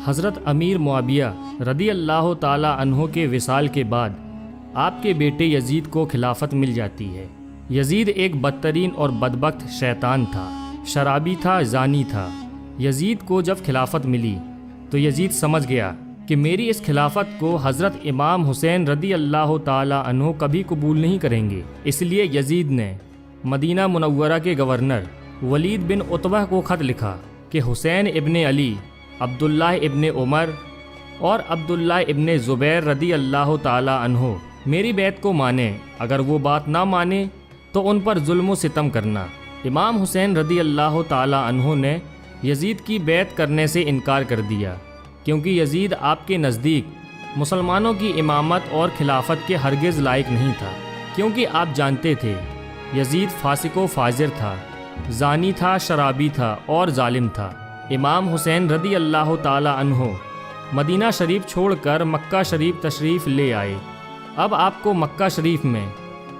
حضرت امیر معاویہ رضی اللہ تعالی عنہ کے وصال کے بعد آپ کے بیٹے یزید کو خلافت مل جاتی ہے۔ یزید ایک بدترین اور بدبخت شیطان تھا، شرابی تھا، زانی تھا۔ یزید کو جب خلافت ملی تو یزید سمجھ گیا کہ میری اس خلافت کو حضرت امام حسین رضی اللہ تعالی عنہ کبھی قبول نہیں کریں گے۔ اس لیے یزید نے مدینہ منورہ کے گورنر ولید بن عتبہ کو خط لکھا کہ حسین ابن علی، عبداللہ ابن عمر اور عبداللہ ابن زبیر رضی اللہ تعالی عنہ میری بیعت کو مانیں، اگر وہ بات نہ مانے تو ان پر ظلم و ستم کرنا۔ امام حسین رضی اللہ تعالی عنہ نے یزید کی بیعت کرنے سے انکار کر دیا، کیونکہ یزید آپ کے نزدیک مسلمانوں کی امامت اور خلافت کے ہرگز لائق نہیں تھا، کیونکہ آپ جانتے تھے یزید فاسق و فاجر تھا، زانی تھا، شرابی تھا اور ظالم تھا۔ امام حسین رضی اللہ تعالی عنہ مدینہ شریف چھوڑ کر مکہ شریف تشریف لے آئے۔ اب آپ کو مکہ شریف میں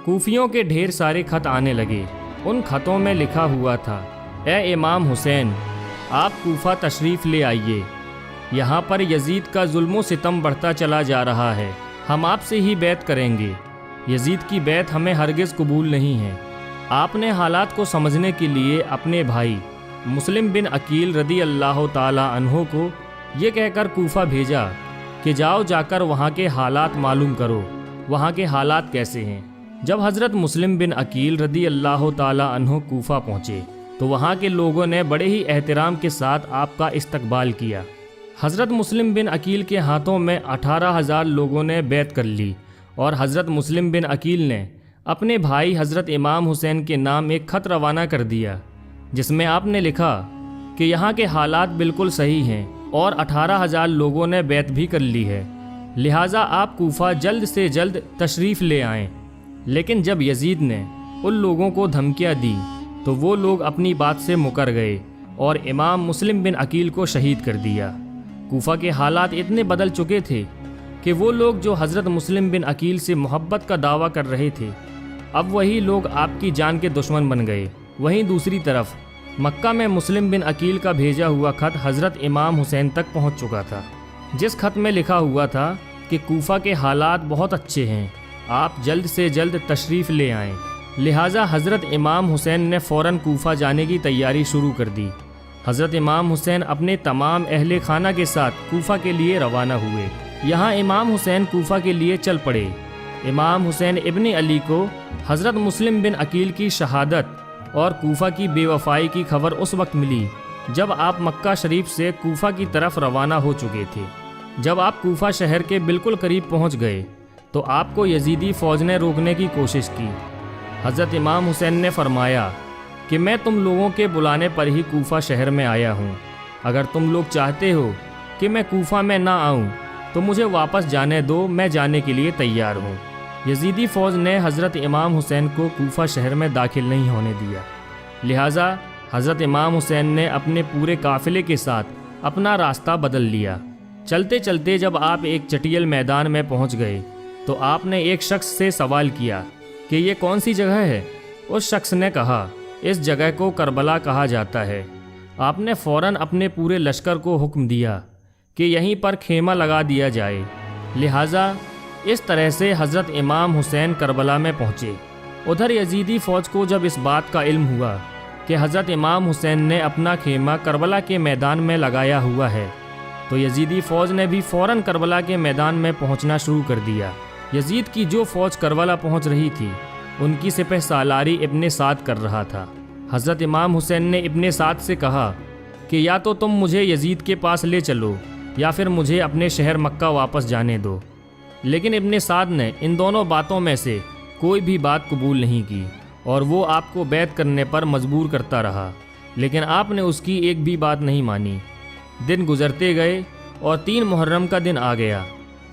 کوفیوں کے ڈھیر سارے خط آنے لگے۔ ان خطوں میں لکھا ہوا تھا، اے امام حسین، آپ کوفہ تشریف لے آئیے، یہاں پر یزید کا ظلم و ستم بڑھتا چلا جا رہا ہے، ہم آپ سے ہی بیعت کریں گے، یزید کی بیعت ہمیں ہرگز قبول نہیں ہے۔ آپ نے حالات کو سمجھنے کے لیے اپنے بھائی مسلم بن عقیل رضی اللہ تعالی عنہ کو یہ کہہ کر کوفہ بھیجا کہ جاؤ، جا کر وہاں کے حالات معلوم کرو، وہاں کے حالات کیسے ہیں۔ جب حضرت مسلم بن عقیل رضی اللہ تعالی عنہ کوفہ پہنچے تو وہاں کے لوگوں نے بڑے ہی احترام کے ساتھ آپ کا استقبال کیا۔ حضرت مسلم بن عقیل کے ہاتھوں میں 18,000 لوگوں نے بیعت کر لی، اور حضرت مسلم بن عقیل نے اپنے بھائی حضرت امام حسین کے نام ایک خط روانہ کر دیا، جس میں آپ نے لکھا کہ یہاں کے حالات بالکل صحیح ہیں اور 18,000 لوگوں نے بیعت بھی کر لی ہے، لہٰذا آپ کوفہ جلد سے جلد تشریف لے آئیں۔ لیکن جب یزید نے ان لوگوں کو دھمکیاں دی تو وہ لوگ اپنی بات سے مکر گئے اور امام مسلم بن عقیل کو شہید کر دیا۔ کوفہ کے حالات اتنے بدل چکے تھے کہ وہ لوگ جو حضرت مسلم بن عقیل سے محبت کا دعویٰ کر رہے تھے، اب وہی لوگ آپ کی جان کے دشمن بن گئے۔ وہیں دوسری طرف مکہ میں مسلم بن عقیل کا بھیجا ہوا خط حضرت امام حسین تک پہنچ چکا تھا، جس خط میں لکھا ہوا تھا کہ کوفہ کے حالات بہت اچھے ہیں، آپ جلد سے جلد تشریف لے آئیں۔ لہٰذا حضرت امام حسین نے فوراً کوفہ جانے کی تیاری شروع کر دی۔ حضرت امام حسین اپنے تمام اہل خانہ کے ساتھ کوفہ کے لیے روانہ ہوئے۔ یہاں امام حسین کوفہ کے لیے چل پڑے۔ امام حسین ابن علی کو حضرت مسلم بن عقیل کی شہادت اور کوفہ کی بے وفائی کی خبر اس وقت ملی جب آپ مکہ شریف سے کوفہ کی طرف روانہ ہو چکے تھے۔ جب آپ کوفہ شہر کے بالکل قریب پہنچ گئے تو آپ کو یزیدی فوج نے روکنے کی کوشش کی۔ حضرت امام حسین نے فرمایا کہ میں تم لوگوں کے بلانے پر ہی کوفہ شہر میں آیا ہوں، اگر تم لوگ چاہتے ہو کہ میں کوفہ میں نہ آؤں تو مجھے واپس جانے دو، میں جانے کے لیے تیار ہوں۔ یزیدی فوج نے حضرت امام حسین کو کوفہ شہر میں داخل نہیں ہونے دیا، لہٰذا حضرت امام حسین نے اپنے پورے قافلے کے ساتھ اپنا راستہ بدل لیا۔ چلتے چلتے جب آپ ایک چٹیل میدان میں پہنچ گئے تو آپ نے ایک شخص سے سوال کیا کہ یہ کون سی جگہ ہے؟ اس شخص نے کہا اس جگہ کو کربلا کہا جاتا ہے۔ آپ نے فوراً اپنے پورے لشکر کو حکم دیا کہ یہیں پر خیمہ لگا دیا جائے، لہٰذا اس طرح سے حضرت امام حسین کربلا میں پہنچے۔ ادھر یزیدی فوج کو جب اس بات کا علم ہوا کہ حضرت امام حسین نے اپنا خیمہ کربلا کے میدان میں لگایا ہوا ہے تو یزیدی فوج نے بھی فوراً کربلا کے میدان میں پہنچنا شروع کر دیا۔ یزید کی جو فوج کربلا پہنچ رہی تھی ان کی سپہ سالاری ابن سعد کر رہا تھا۔ حضرت امام حسین نے ابن سعد سے کہا کہ یا تو تم مجھے یزید کے پاس لے چلو یا پھر مجھے اپنے شہر مکہ واپس جانے دو، لیکن ابن سعد نے ان دونوں باتوں میں سے کوئی بھی بات قبول نہیں کی اور وہ آپ کو بیعت کرنے پر مجبور کرتا رہا، لیکن آپ نے اس کی ایک بھی بات نہیں مانی۔ دن گزرتے گئے اور 3 محرم کا دن آ گیا۔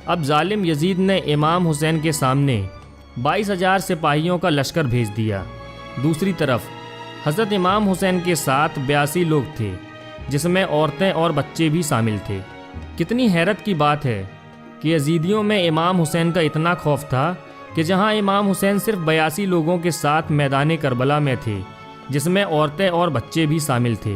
اب ظالم یزید نے امام حسین کے سامنے 22,000 سپاہیوں کا لشکر بھیج دیا۔ دوسری طرف حضرت امام حسین کے ساتھ 82 لوگ تھے، جس میں عورتیں اور بچے بھی شامل تھے۔ کتنی حیرت کی بات ہے کہ یزیدیوں میں امام حسین کا اتنا خوف تھا کہ جہاں امام حسین صرف 82 لوگوں کے ساتھ میدان کربلا میں تھے، جس میں عورتیں اور بچے بھی شامل تھے،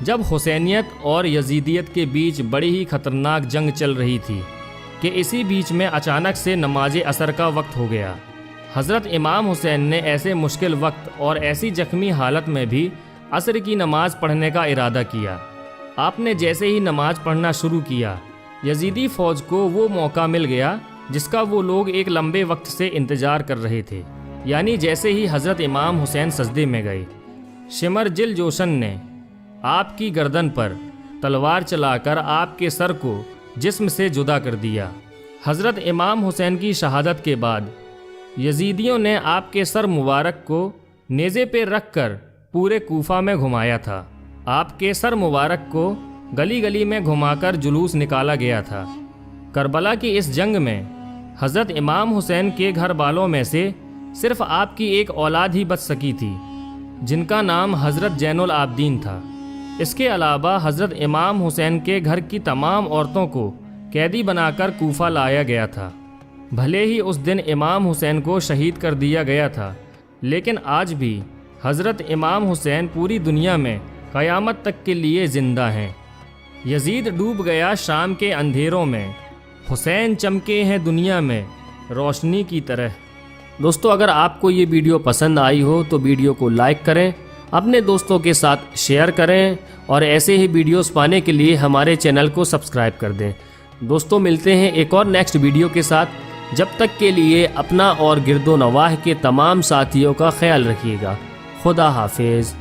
جب حسینیت اور یزیدیت کے بیچ بڑی ہی خطرناک جنگ چل رہی تھی کہ اسی بیچ میں اچانک سے نماز عصر کا وقت ہو گیا۔ حضرت امام حسین نے ایسے مشکل وقت اور ایسی زخمی حالت میں بھی عصر کی نماز پڑھنے کا ارادہ کیا۔ آپ نے جیسے ہی نماز پڑھنا شروع کیا، یزیدی فوج کو وہ موقع مل گیا جس کا وہ لوگ ایک لمبے وقت سے انتظار کر رہے تھے، یعنی جیسے ہی حضرت امام حسین سجدے میں گئے، شمر جل جوشن نے آپ کی گردن پر تلوار چلا کر آپ کے سر کو جسم سے جدا کر دیا۔ حضرت امام حسین کی شہادت کے بعد یزیدیوں نے آپ کے سر مبارک کو نیزے پہ رکھ کر پورے کوفہ میں گھمایا تھا۔ آپ کے سر مبارک کو گلی گلی میں گھما کر جلوس نکالا گیا تھا۔ کربلا کی اس جنگ میں حضرت امام حسین کے گھر والوں میں سے صرف آپ کی ایک اولاد ہی بچ سکی تھی، جن کا نام حضرت زین العابدین تھا۔ اس کے علاوہ حضرت امام حسین کے گھر کی تمام عورتوں کو قیدی بنا کر کوفہ لایا گیا تھا۔ بھلے ہی اس دن امام حسین کو شہید کر دیا گیا تھا، لیکن آج بھی حضرت امام حسین پوری دنیا میں قیامت تک کے لیے زندہ ہیں۔ یزید ڈوب گیا شام کے اندھیروں میں، حسین چمکے ہیں دنیا میں روشنی کی طرح۔ دوستو، اگر آپ کو یہ ویڈیو پسند آئی ہو تو ویڈیو کو لائک کریں، اپنے دوستوں کے ساتھ شیئر کریں اور ایسے ہی ویڈیوز پانے کے لیے ہمارے چینل کو سبسکرائب کر دیں۔ دوستو، ملتے ہیں ایک اور نیکسٹ ویڈیو کے ساتھ۔ جب تک کے لیے اپنا اور گرد و نواح کے تمام ساتھیوں کا خیال رکھیے گا۔ خدا حافظ۔